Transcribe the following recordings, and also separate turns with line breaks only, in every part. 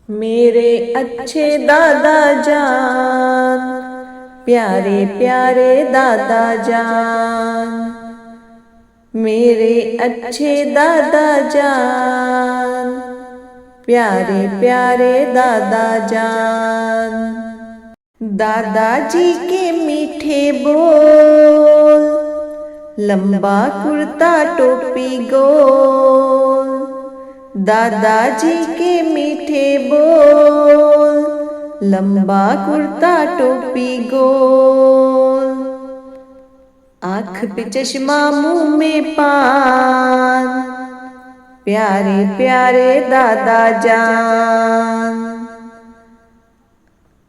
मेरे अच्छे दादा जान, प्यारे प्यारे दादा जान। मेरे अच्छे दादा जान, प्यारे प्यारे दादा जान। दादाजी के मीठे बोल, लंबा कुर्ता टोपी गोल। दादाजी के मीठे बोल, लंबा कुर्ता टोपी गोल। आँख पे चश्मा मुंह में पान, प्यारे प्यारे दादा जान।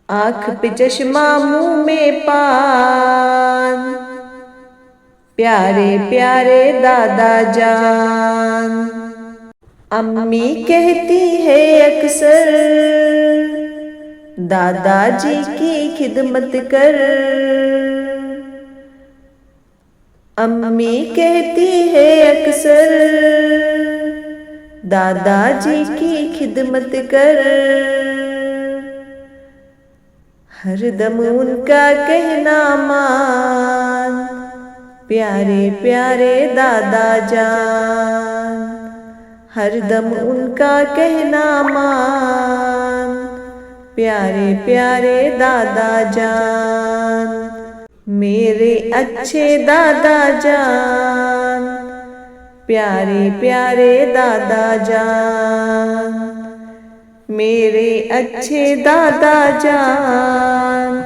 आँख पे चश्मा मुंह में पान, प्यारे प्यारे दादा जान। अम्मी कहती है अक्सर, दादाजी की खिदमत कर। अम्मी कहती है अक्सर, दादाजी की खिदमत कर। हरदम उनका कहना मान, प्यारे प्यारे दादा जान। हरदम उनका कहना मान, प्यारे प्यारे दादा जान। मेरे अच्छे दादा जान, प्यारे प्यारे दादा जान। मेरे अच्छे दादा जान,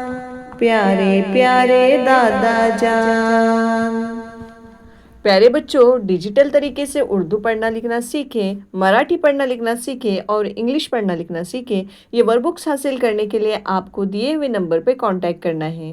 प्यारे प्यारे दादा जान। प्यारे बच्चों, डिजिटल तरीके से उर्दू पढ़ना लिखना सीखें, मराठी पढ़ना लिखना सीखें और इंग्लिश पढ़ना लिखना सीखें। ये वर्कबुक्स हासिल करने के लिए आपको दिए हुए नंबर पर कांटेक्ट करना है।